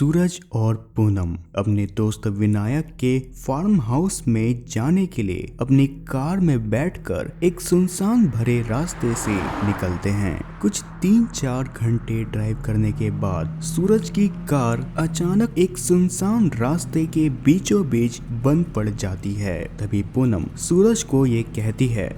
सूरज और पूनम अपने दोस्त विनायक के फार्म हाउस में जाने के लिए अपनी कार में बैठकर एक सुनसान भरे रास्ते से निकलते हैं। कुछ 3-4 घंटे ड्राइव करने के बाद सूरज की कार अचानक एक सुनसान रास्ते के बीचों बीच बंद पड़ जाती है। तभी पूनम सूरज को ये कहती है,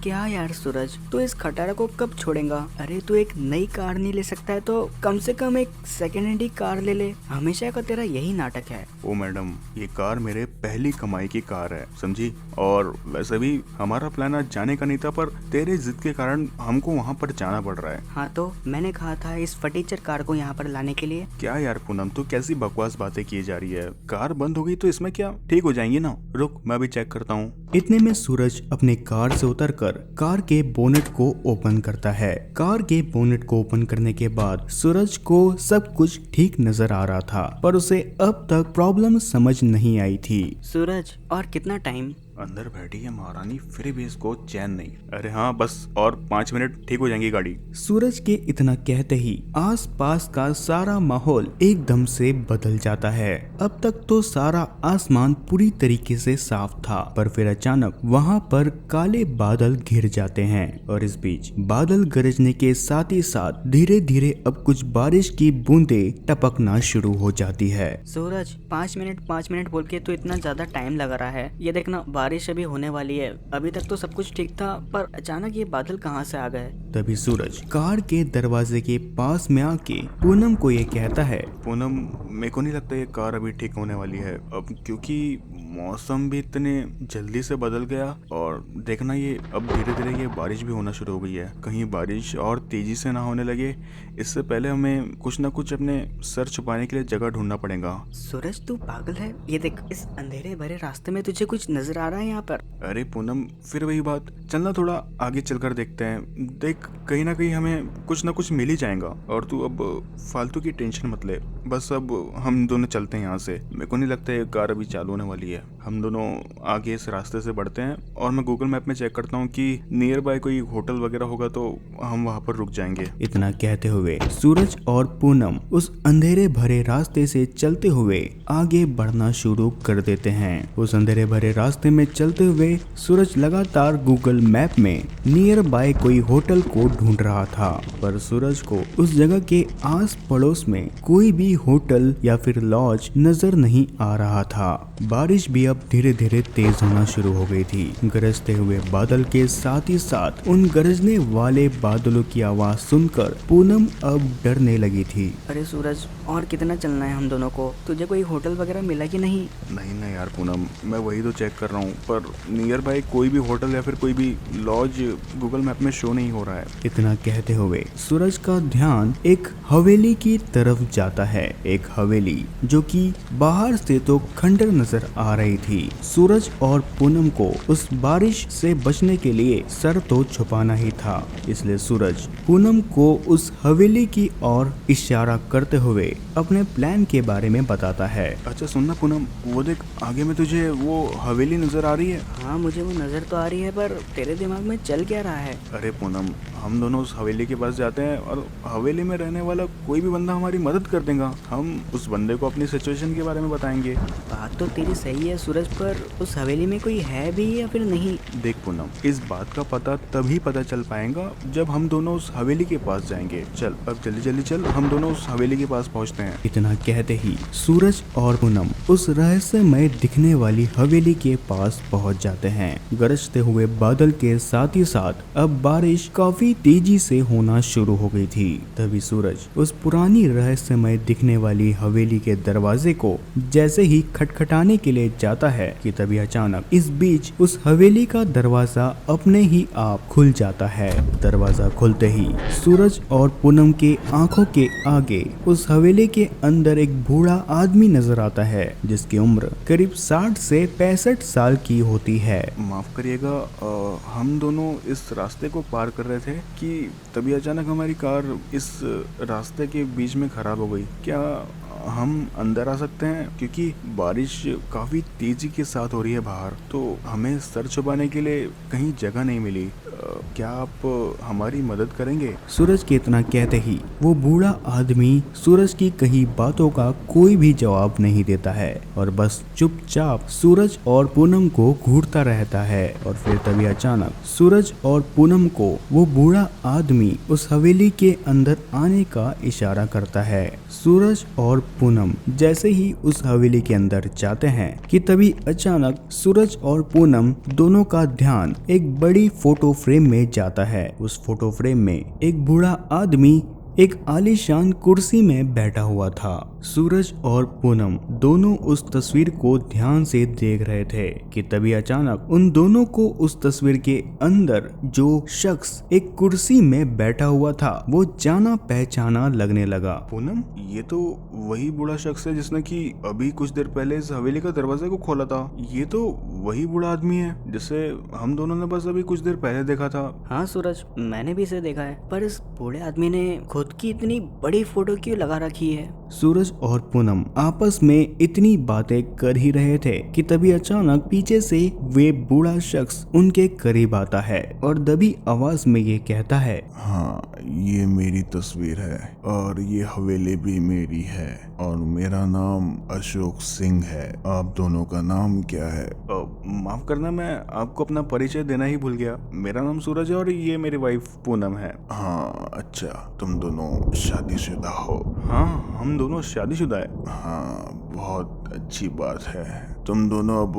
क्या यार सूरज, तू इस खटारा को कब छोड़ेगा? अरे तू एक नई कार नहीं ले सकता है तो कम से कम एक सेकेंड हैंड ही कार ले ले। हमेशा का तेरा यही नाटक है। ओ मैडम, ये कार मेरे पहली कमाई की कार है, समझी। और वैसे भी हमारा प्लान आज जाने का नहीं था, पर तेरे जिद के कारण हमको वहाँ पर जाना पड़ रहा है। हाँ तो मैंने कहा था इस फटीचर कार को यहाँ पर लाने के लिए। क्या यार पूनम, तू कैसी बकवास बातें किए जा रही है। कार बंद हो गई तो इसमें क्या, ठीक हो जाएंगी ना। रुक, मैं भी चेक करता हूँ। इतने में सूरज अपने कार से उतरकर कार के बोनेट को ओपन करता है। कार के बोनेट को ओपन करने के बाद सूरज को सब कुछ ठीक नजर आ रहा था, पर उसे अब तक प्रॉब्लम समझ नहीं आई थी। सूरज, और कितना टाइम? अंदर बैठी है महारानी, फिर भी इसको चैन नहीं। अरे हाँ, बस और 5 मिनट, ठीक हो जाएंगी गाड़ी। सूरज के इतना कहते ही आसपास का सारा माहौल एकदम से बदल जाता है। अब तक तो सारा आसमान पूरी तरीके से साफ था, पर फिर अचानक वहाँ पर काले बादल घिर जाते हैं और इस बीच बादल गरजने के साथ ही साथ धीरे धीरे अब कुछ बारिश की बूंदें टपकना शुरू हो जाती है। सूरज, 5 मिनट बोल के तो इतना ज्यादा टाइम लग रहा है। ये देखना, बारिश अभी होने वाली है। अभी तक तो सब कुछ ठीक था, पर अचानक ये बादल कहाँ से आ गए? तभी सूरज कार के दरवाजे के पास में आके पूनम को ये कहता है, पूनम, मेरे को नहीं लगता ये कार अभी ठीक होने वाली है अब, क्योंकि मौसम भी इतने जल्दी से बदल गया। और देखना, ये अब धीरे धीरे ये बारिश भी होना शुरू हो गई है। कहीं बारिश और तेजी से ना होने लगे, इससे पहले हमें कुछ ना कुछ अपने सर छुपाने के लिए जगह ढूंढना पड़ेगा। सूरज, तू पागल है? ये देख, इस अंधेरे भरे रास्ते में तुझे कुछ नजर आ रहा है यहाँ पर? अरे पूनम, फिर वही बात, चलना थोड़ा आगे चलकर देखते हैं। देख, कहीं ना कहीं हमें कुछ ना कुछ मिल ही जाएगा। और तू अब फालतू की टेंशन मत ले, बस अब हम दोनों चलते हैं यहाँ से। मेरे को नहीं लगता ये कार अभी चालू होने वाली है। हम दोनों आगे इस रास्ते से बढ़ते हैं और मैं गूगल मैप में चेक करता हूँ कि नियर बाय कोई होटल वगैरह होगा तो हम वहाँ पर रुक जाएंगे। इतना कहते हुए सूरज और पूनम उस अंधेरे भरे रास्ते से चलते हुए आगे बढ़ना शुरू कर देते हैं। उस अंधेरे भरे रास्ते में चलते हुए सूरज लगातार गूगल मैप में नियर बाय कोई होटल को ढूंढ रहा था, पर सूरज को उस जगह के आस पड़ोस में कोई भी होटल या फिर लॉज नजर नहीं आ रहा था। बारिश भी अब धीरे धीरे तेज होना शुरू हो गई थी। गरजते हुए बादल के साथ ही साथ उन गरजने वाले बादलों की आवाज सुनकर पूनम अब डरने लगी थी। अरे सूरज, और कितना चलना है हम दोनों को? तुझे कोई होटल वगैरह मिला कि नहीं? नहीं ना यार पूनम, मैं वही तो चेक कर रहा हूँ, पर नियर बाय कोई भी होटल या फिर कोई भी लॉज गूगल मैप में शो नहीं हो रहा है। इतना कहते हुए सूरज का ध्यान एक हवेली की तरफ जाता है। एक हवेली जो कि बाहर से तो खंडर नजर आ रही थी। सूरज और पूनम को उस बारिश से बचने के लिए सर तो छुपाना ही था, इसलिए सूरज पूनम को उस हवेली की ओर इशारा करते हुए अपने प्लान के बारे में बताता है। अच्छा सुनना पूनम, वो देख, आगे में तुझे वो हवेली नजर आ रही है? हाँ, मुझे वो नजर तो आ रही है, पर तेरे दिमाग में चल क्या रहा है? अरे पूनम, हम दोनों उस हवेली के पास जाते हैं और हवेली में रहने वाला कोई भी बंदा हमारी मदद कर देगा। हम उस बंदे को अपनी सिचुएशन के बारे में बताएंगे। बात तो तेरी सही है सूरज, पर उस हवेली में कोई है भी या फिर नहीं? देख पूनम, इस बात का पता तभी पता चल पाएगा जब हम दोनों उस हवेली के पास जाएंगे। चल अब जल्दी जल्दी चल, हम दोनों उस हवेली के पास पहुंचते हैं। इतना कहते ही सूरज और पूनम उस रहस्यमय दिखने वाली हवेली के पास पहुंच जाते हैं। गरजते हुए बादल के साथ ही साथ अब बारिश काफी तेजी से होना शुरू हो गई थी। तभी सूरज उस पुरानी रहस्यमय दिखने वाली हवेली के दरवाजे को जैसे ही खटखटाने के लिए जाता है कि तभी अचानक इस बीच उस हवेली का दरवाजा अपने ही आप खुल जाता है। दरवाजा खुलते ही सूरज और पूनम के आंखों के आगे उस हवेली के अंदर एक बूढ़ा आदमी नजर आता है, जिसकी उम्र करीब 60 से 65 साल की होती है। माफ करिएगा, हम दोनों इस रास्ते को पार कर रहे थे कि तभी अचानक हमारी कार इस रास्ते के बीच में खराब हो गई। क्या हम अंदर आ सकते हैं? क्योंकि बारिश काफ़ी तेज़ी के साथ हो रही है बाहर, तो हमें सर छुपाने के लिए कहीं जगह नहीं मिली। क्या आप हमारी मदद करेंगे? सूरज के इतना कहते ही वो बूढ़ा आदमी सूरज की कही बातों का कोई भी जवाब नहीं देता है और बस चुपचाप सूरज और पूनम को घूरता रहता है। और फिर तभी अचानक सूरज और पूनम को वो बूढ़ा आदमी उस हवेली के अंदर आने का इशारा करता है। सूरज और पूनम जैसे ही उस हवेली के अंदर जाते हैं कि तभी अचानक सूरज और पूनम दोनों का ध्यान एक बड़ी फोटो फ्रेम में जाता है। उस फोटो फ्रेम में एक बूढ़ा आदमी एक आलीशान कुर्सी में बैठा हुआ था। सूरज और पूनम दोनों उस तस्वीर को ध्यान से देख रहे थे कि तभी अचानक उन दोनों को उस तस्वीर के अंदर जो शख्स एक कुर्सी में बैठा हुआ था वो जाना पहचाना लगने लगा। पूनम, ये तो वही बूढ़ा शख्स है जिसने कि अभी कुछ देर पहले इस हवेली का दरवाजा को खोला था। ये तो वही बूढ़ा आदमी है जिसे हम दोनों ने बस अभी कुछ देर पहले देखा था। हाँ सूरज, मैंने भी इसे देखा है, पर इस बूढ़े आदमी ने खुद की इतनी बड़ी फोटो क्यों लगा रखी है? सूरज और पूनम आपस में इतनी बातें कर ही रहे थे कि तभी अचानक पीछे से वे बूढ़ा शख्स उनके करीब आता है और दबी आवाज में ये कहता है, हाँ, ये मेरी तस्वीर है और ये हवेली भी मेरी है और मेरा नाम अशोक सिंह है। आप दोनों का नाम क्या है? माफ करना, मैं आपको अपना परिचय देना ही भूल गया। मेरा नाम सूरज है और ये मेरी वाइफ पूनम है। हाँ, अच्छा, तुम दोनों शादीशुदा हो? हाँ, हम दोनों शादीशुदा है। हाँ, बहुत अच्छी बात है। तुम दोनों अब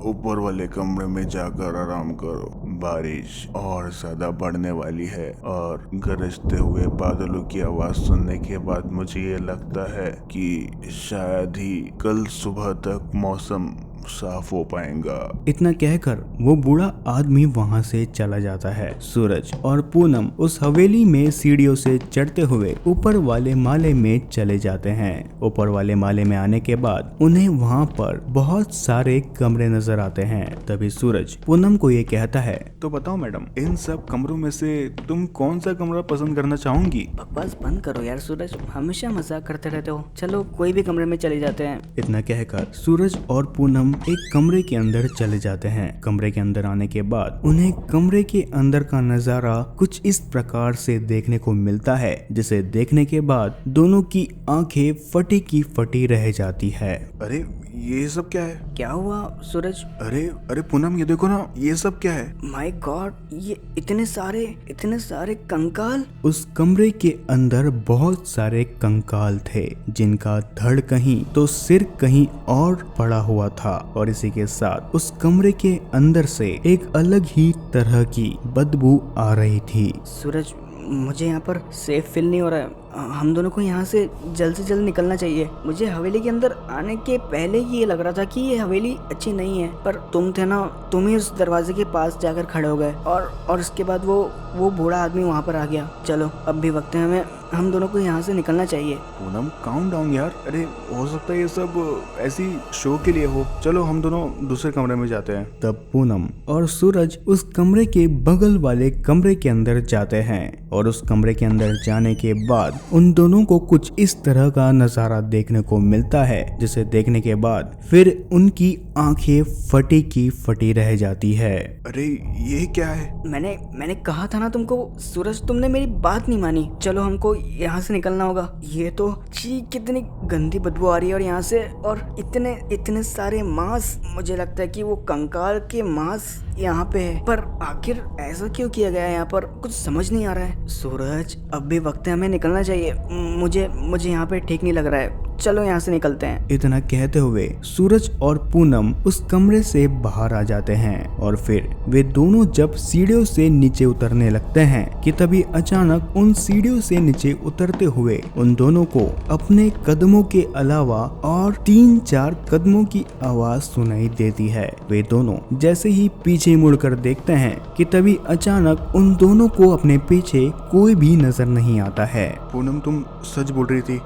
ऊपर वाले कमरे में जाकर आराम करो। बारिश और ज्यादा बढ़ने वाली है और गरजते हुए बादलों की आवाज सुनने के बाद मुझे ये लगता है कि शायद ही कल सुबह तक मौसम साफ हो पाएगा। इतना कहकर वो बूढ़ा आदमी वहाँ से चला जाता है। सूरज और पूनम उस हवेली में सीढ़ियों से चढ़ते हुए ऊपर वाले माले में चले जाते हैं। ऊपर वाले माले में आने के बाद उन्हें वहाँ पर बहुत सारे कमरे नजर आते हैं। तभी सूरज पूनम को ये कहता है, तो बताओ मैडम, इन सब कमरों में से तुम कौन सा कमरा पसंद करना चाहूंगी? बकवास बंद करो यार सूरज, हमेशा मजाक करते रहते हो। चलो कोई भी कमरे में चले जाते हैं। इतना कहकर सूरज और पूनम एक कमरे के अंदर चले जाते हैं। कमरे के अंदर आने के बाद उन्हें कमरे के अंदर का नजारा कुछ इस प्रकार से देखने को मिलता है जिसे देखने के बाद दोनों की आंखें फटी की फटी रह जाती है। अरे ये सब क्या है? क्या हुआ सूरज? अरे पूनम, ये देखो ना, ये सब क्या है? माय गॉड, ये इतने सारे कंकाल। उस कमरे के अंदर बहुत सारे कंकाल थे जिनका धड़ कहीं तो सिर कहीं और पड़ा हुआ था और इसी के साथ उस कमरे के अंदर से एक अलग ही तरह की बदबू आ रही थी। सूरज, मुझे यहाँ पर सेफ फील नहीं हो रहा है। हम दोनों को यहाँ से जल्द निकलना चाहिए। मुझे हवेली के अंदर आने के पहले ही ये लग रहा था कि ये हवेली अच्छी नहीं है, पर तुम थे ना, तुम ही उस दरवाजे के पास जाकर खड़े हो गए और उसके बाद वो बूढ़ा आदमी वहाँ पर आ गया। चलो अब भी वक्त है, हम दोनों को यहाँ से निकलना चाहिए। पूनम, काउंट डाउन यार। अरे हो सकता है ये सब ऐसी शो के लिए हो। चलो हम दोनों दूसरे कमरे में जाते हैं। तब पूनम और सूरज उस कमरे के बगल वाले कमरे के अंदर जाते हैं और उस कमरे के अंदर जाने के बाद उन दोनों को कुछ इस तरह का नजारा देखने को मिलता है जिसे देखने के बाद फिर उनकी आंखें फटी की फटी रह जाती है। अरे ये क्या है? मैंने कहा था ना तुमको सूरज, तुमने मेरी बात नहीं मानी। चलो हमको यहाँ से निकलना होगा। ये तो कितनी गंदी बदबू आ रही है और यहाँ से, और इतने सारे मांस। मुझे लगता है कि वो कंकाल के मांस यहाँ पे है, पर आखिर ऐसा क्यों किया गया है यहाँ पर? कुछ समझ नहीं आ रहा है। सूरज, अब भी वक्त है, हमें निकलना चाहिए। मुझे यहाँ पे ठीक नहीं लग रहा है। चलो यहाँ से निकलते हैं। इतना कहते हुए सूरज और पूनम उस कमरे से बाहर आ जाते हैं और फिर वे दोनों जब सीढ़ियों से नीचे उतरने लगते हैं कि तभी अचानक उन सीढ़ियों से नीचे उतरते हुए उन दोनों को अपने कदमों के अलावा और 3-4 कदमों की आवाज सुनाई देती है। वे दोनों जैसे ही पीछे मुड़कर देखते हैं कि तभी अचानक उन दोनों को अपने पीछे कोई भी नजर नहीं आता है। पूनम तुम सच बोल रही थी।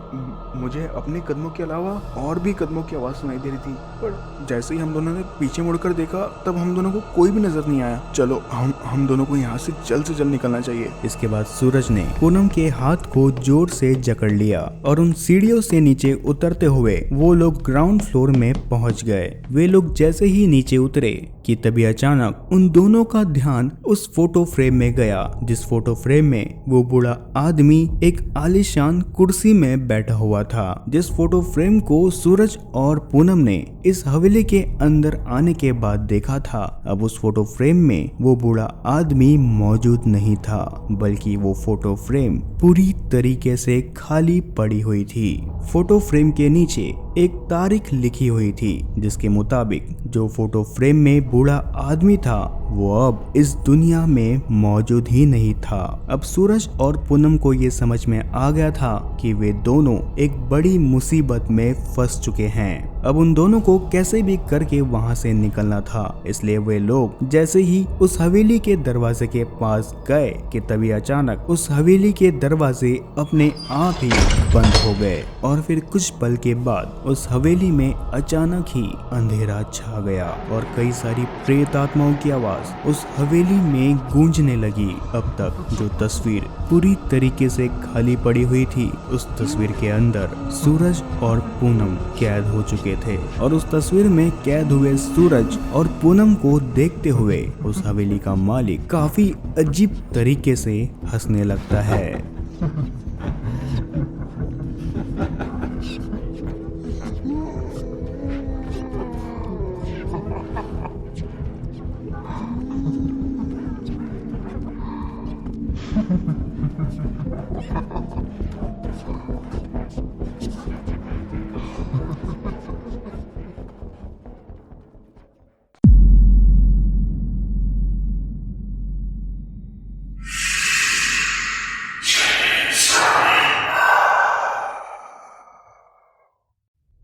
मुझे अपने कदमों के अलावा और भी कदमों की आवाज़ सुनाई दे रही थी, पर जैसे ही हम दोनों ने पीछे मुड़कर देखा तब हम दोनों को कोई भी नजर नहीं आया। चलो हम दोनों को यहाँ से जल्द निकलना चाहिए। इसके बाद सूरज ने पूनम के हाथ को जोर से जकड़ लिया और उन सीढ़ियों से नीचे उतरते हुए वो लोग ग्राउंड फ्लोर में पहुंच गए। वे लोग जैसे ही नीचे उतरे कि तभी अचानक उन दोनों का ध्यान उस फोटो फ्रेम में गया, जिस फोटो फ्रेम में वो बूढ़ा आदमी एक आलीशान कुर्सी में बैठा हुआ था। जिस फोटो फ्रेम को सूरज और पूनम ने इस हवेली के अंदर आने के बाद देखा था, अब उस फोटो फ्रेम में वो बूढ़ा आदमी मौजूद नहीं था, बल्कि वो फोटो फ्रेम पूरी तरीके से खाली पड़ी हुई थी। फोटो फ्रेम के नीचे एक तारीख लिखी हुई थी, जिसके मुताबिक जो फोटो फ्रेम में बूढ़ा आदमी था वो अब इस दुनिया में मौजूद ही नहीं था। अब सूरज और पूनम को ये समझ में आ गया था कि वे दोनों एक बड़ी मुसीबत में फंस चुके हैं। अब उन दोनों को कैसे भी करके वहां से निकलना था, इसलिए वे लोग जैसे ही उस हवेली के दरवाजे के पास गए कि तभी अचानक उस हवेली के दरवाजे अपने आप ही बंद हो गए और फिर कुछ पल के बाद उस हवेली में अचानक ही अंधेरा छा गया और कई सारी प्रेत आत्माओं की आवाज उस हवेली में गूंजने लगी। अब तक जो तस्वीर पूरी तरीके से खाली पड़ी हुई थी, उस तस्वीर के अंदर सूरज और पूनम कैद हो चुके थे और उस तस्वीर में कैद हुए सूरज और पूनम को देखते हुए उस हवेली का मालिक काफी अजीब तरीके से हंसने लगता है।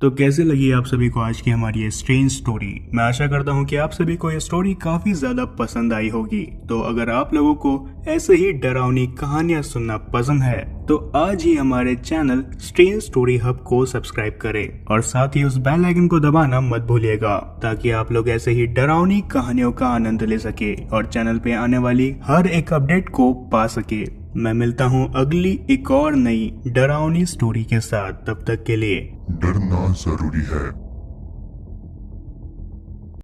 तो कैसे लगी आप सभी को आज की हमारी ये स्ट्रेंज स्टोरी। मैं आशा करता हूँ कि आप सभी को ये स्टोरी काफी ज्यादा पसंद आई होगी। तो अगर आप लोगों को ऐसे ही डरावनी कहानियां सुनना पसंद है तो आज ही हमारे चैनल स्ट्रेंज स्टोरी हब को सब्सक्राइब करें और साथ ही उस बेल आइकन को दबाना मत भूलिएगा, ताकि आप लोग ऐसे ही डरावनी कहानियों का आनंद ले सके और चैनल पे आने वाली हर एक अपडेट को पा सके। मैं मिलता हूँ अगली एक और नई डरावनी स्टोरी के साथ, तब तक के लिए डरना जरूरी है।